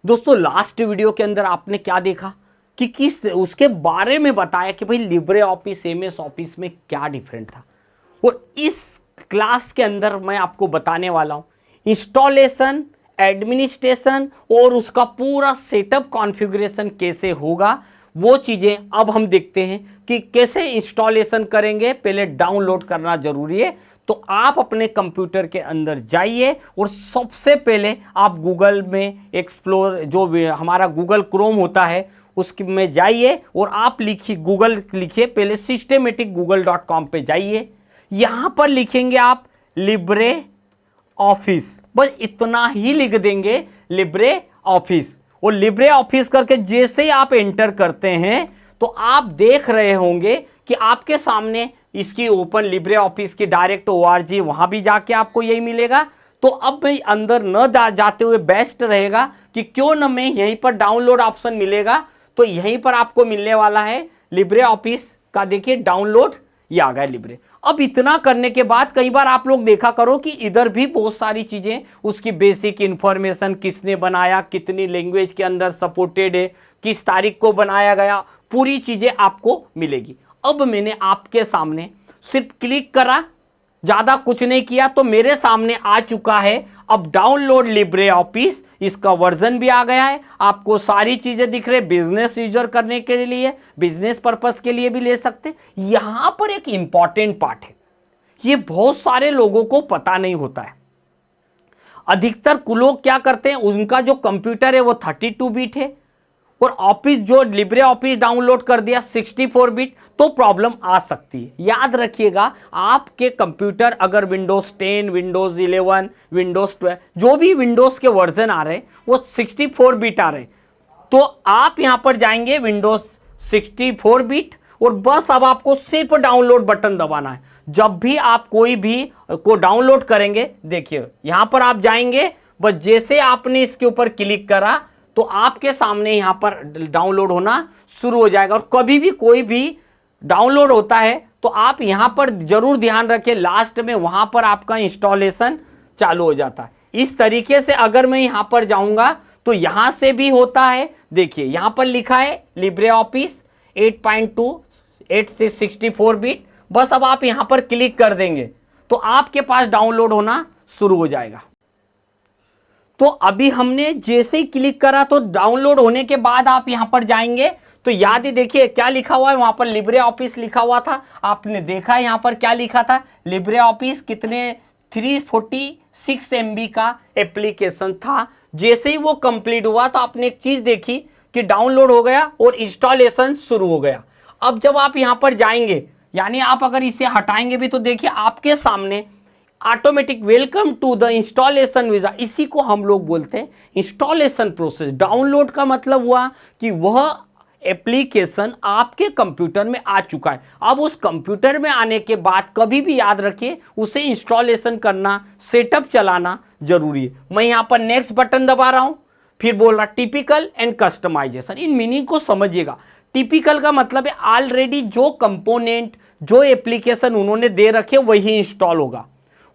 दोस्तों last video के अंदर आपने क्या देखा कि किस उसके बारे में बताया कि भाई लिब्रे ऑफिस एमएस ऑफिस में क्या डिफरेंट था। और इस क्लास के अंदर मैं आपको बताने वाला हूं इंस्टॉलेशन, एडमिनिस्ट्रेशन और उसका पूरा सेटअप कॉन्फ़िगरेशन कैसे होगा। वो चीज़ें अब हम देखते हैं कि कैसे इंस्टॉलेशन करेंगे। पहले डाउनलोड करना जरूरी है, तो आप अपने कंप्यूटर के अंदर जाइए और सबसे पहले आप गूगल में एक्सप्लोर जो हमारा गूगल क्रोम होता है उसके में जाइए और आप लिखिए गूगल लिखिए, पहले systematicgoogle.com पे जाइए। यहां पर लिखेंगे आप लिब्रे ऑफिस, बस इतना ही लिख देंगे लिब्रे ऑफिस। और लिब्रे ऑफिस करके जैसे ही आप एंटर करते हैं तो आप देख रहे होंगे कि आपके सामने इसकी ओपन लिब्रे ऑफिस की डायरेक्ट ORG, वहां भी जाके आपको यही मिलेगा। तो अब भाई अंदर न जाते हुए बेस्ट रहेगा कि क्यों न मैं यहीं पर डाउनलोड ऑप्शन मिलेगा, तो यहीं पर आपको मिलने वाला है लिब्रे ऑफिस का। देखिए डाउनलोड, ये आ गया लिब्रे। अब इतना करने के बाद कई बार आप लोग देखा करो कि इधर भी बहुत सारी चीजें, उसकी बेसिक इंफॉर्मेशन, किसने बनाया, कितनी लैंग्वेज के अंदर सपोर्टेड है, किस तारीख को बनाया गया, पूरी चीजें आपको मिलेगी। अब मैंने आपके सामने सिर्फ क्लिक करा, ज्यादा कुछ नहीं किया, तो मेरे सामने आ चुका है अब डाउनलोड लिब्रे ऑफिस। इसका वर्जन भी आ गया है, आपको सारी चीजें दिख रही है। बिजनेस यूजर करने के लिए, बिजनेस पर्पस के लिए भी ले सकते। यहां पर एक इंपॉर्टेंट पार्ट है, ये बहुत सारे लोगों को पता नहीं होता है। अधिकतर लोग क्या करते हैं, उनका जो कंप्यूटर है वो 32 बिट है और ऑफिस जो लिब्रे ऑफिस डाउनलोड कर दिया 64 बिट, तो प्रॉब्लम आ सकती है। याद रखिएगा, आपके कंप्यूटर अगर विंडोज 10, विंडोज 11, विंडोज 12, जो भी विंडोज के वर्जन आ रहे हैं वो 64 बिट आ रहे हैं, तो आप यहां पर जाएंगे विंडोज 64 बिट और बस अब आपको सिर्फ डाउनलोड बटन दबाना है। जब भी आप कोई भी को डाउनलोड करेंगे, देखिए यहां पर आप जाएंगे, बस जैसे आपने इसके ऊपर क्लिक करा तो आपके सामने यहां पर डाउनलोड होना शुरू हो जाएगा। और कभी भी कोई भी डाउनलोड होता है तो आप यहां पर जरूर ध्यान रखें, लास्ट में वहां पर आपका इंस्टॉलेशन चालू हो जाता है। इस तरीके से अगर मैं यहां पर जाऊंगा तो यहां से भी होता है। देखिए यहां पर लिखा है लिब्रे ऑफिस 8.2 64 बिट, बस अब आप यहां पर क्लिक कर देंगे तो आपके पास डाउनलोड होना शुरू हो जाएगा। तो अभी हमने जैसे ही क्लिक करा तो डाउनलोड होने के बाद आप यहां पर जाएंगे तो याद ही देखिए क्या लिखा हुआ है, वहां पर लिब्रे ऑफिस लिखा हुआ था। आपने देखा यहां पर क्या लिखा था, लिब्रे ऑफिस कितने 346 MB का एप्लीकेशन था। जैसे ही वो कंप्लीट हुआ तो आपने एक चीज देखी कि डाउनलोड हो गया और इंस्टॉलेशन शुरू हो गया। अब जब आप यहां पर जाएंगे, यानी आप अगर इसे हटाएंगे भी तो देखिए आपके सामने automatic welcome to the installation वीजा, इसी को हम लोग बोलते हैं इंस्टॉलेशन प्रोसेस। डाउनलोड का मतलब हुआ कि वह एप्लीकेशन आपके कंप्यूटर में आ चुका है। अब उस कंप्यूटर में आने के बाद कभी भी याद रखिए उसे इंस्टॉलेशन करना, सेटअप चलाना जरूरी है। मैं यहां पर नेक्स्ट बटन दबा रहा हूं, फिर बोल रहा टिपिकल एंड कस्टमाइजेशन। इन मीनिंग को समझिएगा। टिपिकल का मतलब है ऑलरेडी जो कंपोनेंट, जो एप्लीकेशन उन्होंने दे रखे वही इंस्टॉल होगा।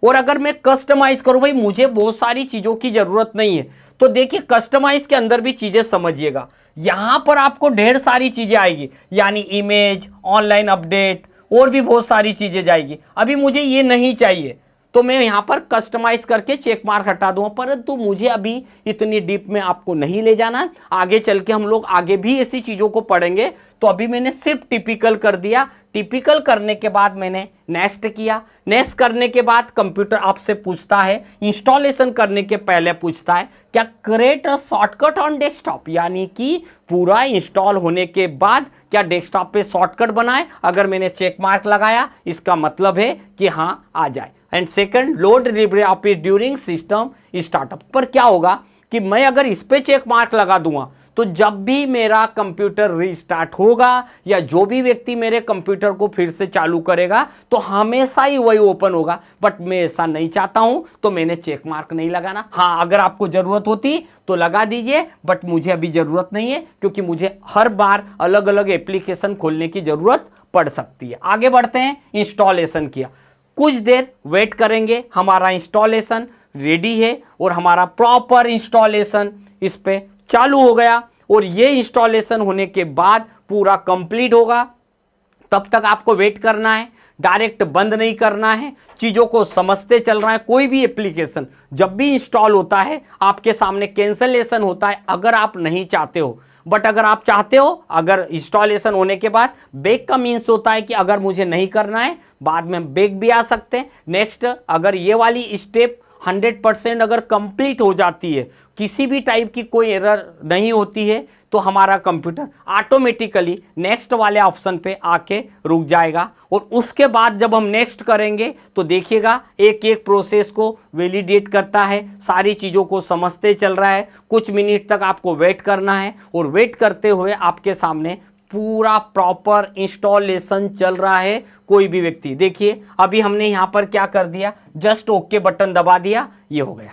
और अगर मैं कस्टमाइज करूं, भाई मुझे बहुत सारी चीजों की जरूरत नहीं है, तो देखिए कस्टमाइज के अंदर भी चीजें समझिएगा। यहां पर आपको ढेर सारी चीजें आएगी, यानी इमेज, ऑनलाइन अपडेट और भी बहुत सारी चीजें जाएगी। अभी मुझे ये नहीं चाहिए तो मैं यहां पर कस्टमाइज करके चेक मार्क हटा दूंगा, परंतु मुझे अभी इतनी डीप में आपको नहीं ले जाना। आगे चल के हम लोग आगे भी ऐसी चीजों को पढ़ेंगे, तो अभी मैंने सिर्फ टिपिकल कर दिया। टिपिकल करने के बाद मैंने नेक्स्ट किया। नेक्स्ट करने के बाद कंप्यूटर आपसे पूछता है, इंस्टॉलेशन करने के पहले पूछता है क्या create a shortcut on desktop, यानी कि पूरा इंस्टॉल होने के बाद क्या डेस्कटॉप पे शॉर्टकट बनाए। अगर मैंने चेक मार्क लगाया इसका मतलब है कि हाँ आ जाए। And second, load Libre office during system startup. पर क्या होगा कि मैं अगर इस पे चेक मार्क लगा दूंगा तो जब भी मेरा कंप्यूटर रीस्टार्ट होगा या जो भी व्यक्ति मेरे कंप्यूटर को फिर से चालू करेगा तो हमेशा ही वही ओपन होगा। बट मैं ऐसा नहीं चाहता हूं तो मैंने चेक मार्क नहीं लगाना। हाँ, अगर आपको जरूरत होती तो लगा दीजिए, बट मुझे अभी जरूरत नहीं है क्योंकि मुझे हर बार अलग अलग एप्लीकेशन खोलने की जरूरत पड़ सकती है। आगे बढ़ते हैं। इंस्टॉलेशन किया, कुछ देर वेट करेंगे, हमारा इंस्टॉलेशन रेडी है और हमारा प्रॉपर इंस्टॉलेशन इस पे चालू हो गया और ये इंस्टॉलेशन होने के बाद पूरा कंप्लीट होगा। तब तक आपको वेट करना है, डायरेक्ट बंद नहीं करना है, चीजों को समझते चल रहा है। कोई भी एप्लीकेशन जब भी इंस्टॉल होता है आपके सामने कैंसलेशन होता है अगर आप नहीं चाहते हो। बट अगर आप चाहते हो, अगर इंस्टॉलेशन होने के बाद बैक का मीन्स होता है कि अगर मुझे नहीं करना है बाद में बैक भी आ सकते हैं। नेक्स्ट, अगर ये वाली स्टेप 100% अगर कंप्लीट हो जाती है, किसी भी टाइप की कोई एरर नहीं होती है, तो हमारा कंप्यूटर ऑटोमेटिकली नेक्स्ट वाले ऑप्शन पे आके रुक जाएगा। और उसके बाद जब हम नेक्स्ट करेंगे तो देखिएगा एक एक प्रोसेस को वैलिडेट करता है, सारी चीज़ों को समझते चल रहा है। कुछ मिनट तक आपको वेट करना है और वेट करते हुए आपके सामने पूरा प्रॉपर इंस्टॉलेशन चल रहा है। कोई भी व्यक्ति देखिए, अभी हमने यहाँ पर क्या कर दिया, जस्ट ओके बटन दबा दिया, ये हो गया।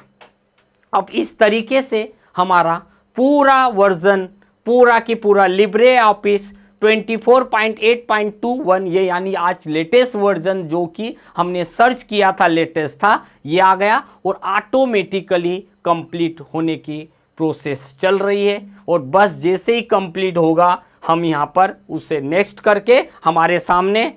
अब इस तरीके से हमारा पूरा वर्जन, पूरा की पूरा लिब्रे ऑफिस 24.8.21, ये यानी आज लेटेस्ट वर्जन जो कि हमने सर्च किया था लेटेस्ट था, ये आ गया और ऑटोमेटिकली कंप्लीट होने की प्रोसेस चल रही है। और बस जैसे ही कंप्लीट होगा हम यहाँ पर उसे नेक्स्ट करके हमारे सामने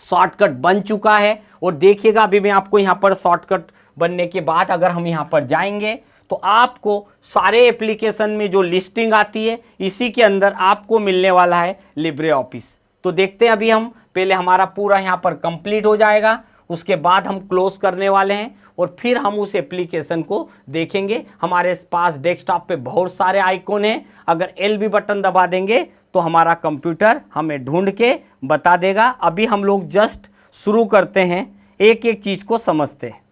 शॉर्टकट बन चुका है। और देखिएगा अभी मैं आपको यहाँ पर शॉर्टकट बनने के बाद अगर हम यहाँ पर जाएंगे तो आपको सारे एप्लीकेशन में जो लिस्टिंग आती है इसी के अंदर आपको मिलने वाला है लिब्रे ऑफिस। तो देखते हैं, अभी हम पहले हमारा पूरा यहाँ पर कंप्लीट हो जाएगा, उसके बाद हम क्लोज करने वाले हैं और फिर हम उस एप्लीकेशन को देखेंगे। हमारे पास डेस्कटॉप पे बहुत सारे आइकॉन हैं, अगर LB बटन दबा देंगे तो हमारा कंप्यूटर हमें ढूंढ के बता देगा। अभी हम लोग जस्ट शुरू करते हैं, एक एक चीज को समझते हैं।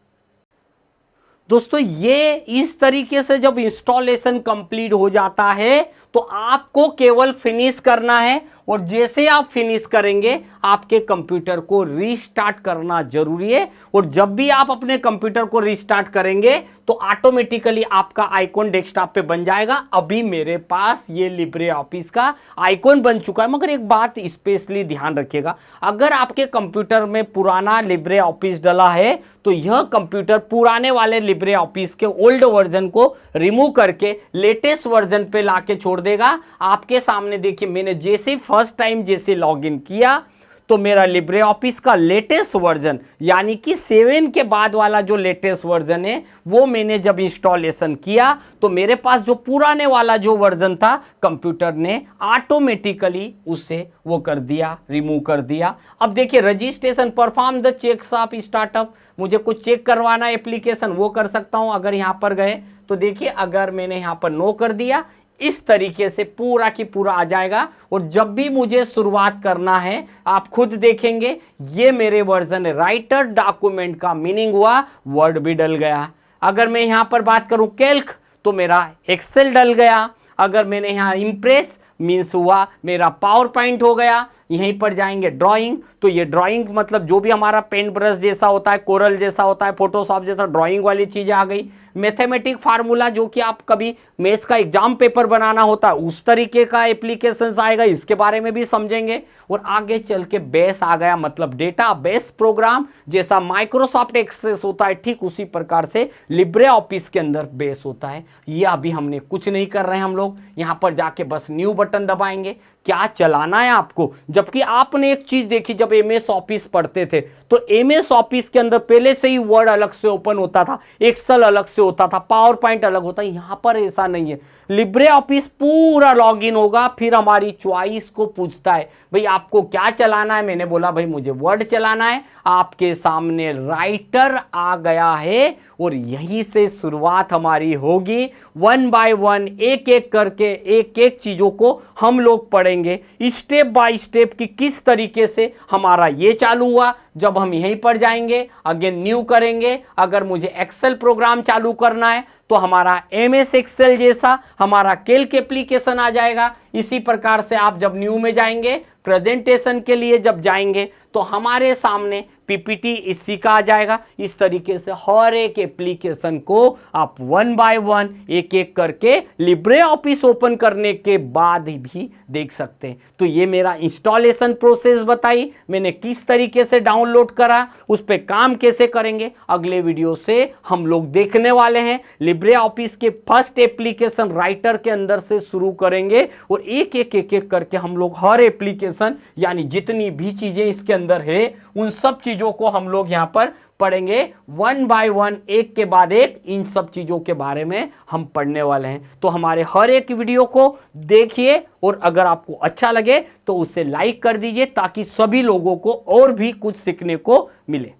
दोस्तों ये इस तरीके से जब इंस्टॉलेशन कंप्लीट हो जाता है तो आपको केवल फिनिश करना है और जैसे आप फिनिश करेंगे आपके कंप्यूटर को रीस्टार्ट करना जरूरी है। और जब भी आप अपने कंप्यूटर को रीस्टार्ट करेंगे तो ऑटोमेटिकली आपका आइकॉन डेस्कटॉप पे बन जाएगा। अभी मेरे पास ये लिब्रे ऑफिस का आइकॉन बन चुका है। मगर एक बात स्पेशली ध्यान रखिएगा, अगर आपके कंप्यूटर में पुराना लिब्रे ऑफिस डला है तो यह कंप्यूटर पुराने वाले लिब्रे ऑफिस के ओल्ड वर्जन को रिमूव करके लेटेस्ट वर्जन पे लाके छोड़ देगा। आपके सामने देखिए, मैंने जैसे फर्स्ट टाइम जैसे लॉगिन किया तो मेरा लिब्रे ऑफिस का लेटेस्ट वर्जन यानी कि 7 के बाद वाला जो लेटेस्ट वर्जन है वो मैंने जब इंस्टॉलेशन किया तो मेरे पास जो पुराने वाला जो वर्जन था कंप्यूटर ने ऑटोमेटिकली उससे वो कर दिया, रिमूव कर दिया। अब देखिए, registration perform the checks of startup, मुझे कुछ चेक करवाना एप्लीकेशन वो कर सकता हूं। अगर यहां पर गए तो देखिए, अगर मैंने यहां पर नो कर दिया इस तरीके से पूरा की पूरा आ जाएगा। और जब भी मुझे शुरुआत करना है आप खुद देखेंगे ये मेरे वर्जन राइटर डॉक्यूमेंट का मीनिंग हुआ, वर्ड भी डल गया। अगर मैं यहां पर बात करूं कैल्क तो मेरा एक्सेल डल गया। अगर मैंने यहां इंप्रेस मीन्स हुआ मेरा पावर पॉइंट हो गया। यहीं पर जाएंगे ड्राइंग तो ये ड्राइंग मतलब जो भी हमारा पेंट ब्रश जैसा होता है, कोरल जैसा होता है, फोटोशॉप जैसा ड्राइंग वाली चीजें आ गई। मैथमेटिक फार्मूला जो कि आप कभी मैथ्स का एग्जाम पेपर बनाना होता है उस तरीके का एप्लीकेशंस आएगा, इसके बारे में भी समझेंगे। और आगे चल के बेस आ गया, मतलब डेटा बेस प्रोग्राम जैसा माइक्रोसॉफ्ट एक्सेस होता है ठीक उसी प्रकार से लिब्रे ऑफिस के अंदर बेस होता है। ये अभी हमने कुछ नहीं कर रहे हैं, हम लोग यहाँ पर जाके बस न्यू बटन दबाएंगे। क्या चलाना है आपको, जबकि आपने एक चीज देखी, जब MS ऑफिस पढ़ते थे तो MS ऑफिस के अंदर पहले से ही वर्ड अलग से ओपन होता था, एक्सेल अलग से होता था, पावर पॉइंट अलग होता है। यहां पर ऐसा नहीं है, लिब्रे ऑफिस पूरा लॉगिन होगा, फिर हमारी चॉइस को पूछता है भाई आपको क्या चलाना है। मैंने बोला भाई मुझे वर्ड चलाना है, आपके सामने राइटर आ गया है और यहीं से शुरुआत हमारी होगी। 1 बाय 1 एक एक करके एक एक चीजों को हम लोग पढ़ेंगे स्टेप बाय स्टेप कि किस तरीके से हमारा ये चालू हुआ। जब हम यहीं पर जाएंगे अगेन न्यू करेंगे, अगर मुझे एक्सेल प्रोग्राम चालू करना है तो हमारा MS एक्सेल जैसा हमारा कैल्क एप्लीकेशन आ जाएगा। इसी प्रकार से आप जब न्यू में जाएंगे प्रेजेंटेशन के लिए जब जाएंगे तो हमारे सामने पीपीटी इसी का आ जाएगा। इस तरीके से हर एक एप्लीकेशन को आप वन बाय वन एक एक करके लिब्रे ऑफिस ओपन करने के बाद भी देख सकते हैं। तो ये मेरा इंस्टॉलेशन प्रोसेस बताई मैंने, किस तरीके से डाउनलोड करा, उस पर काम कैसे करेंगे। अगले वीडियो से हम लोग देखने वाले हैं लिब्रे ऑफिस के फर्स्ट एप्लीकेशन राइटर के अंदर से शुरू करेंगे और एक एक करके हम लोग हर एप्लीकेशन यानी जितनी भी चीजें इसके अंदर है उन सब चीजों को हम लोग यहां पर पढ़ेंगे वन बाय वन, एक के बाद एक इन सब चीजों के बारे में हम पढ़ने वाले हैं। तो हमारे हर एक वीडियो को देखिए और अगर आपको अच्छा लगे तो उसे लाइक कर दीजिए ताकि सभी लोगों को और भी कुछ सीखने को मिले।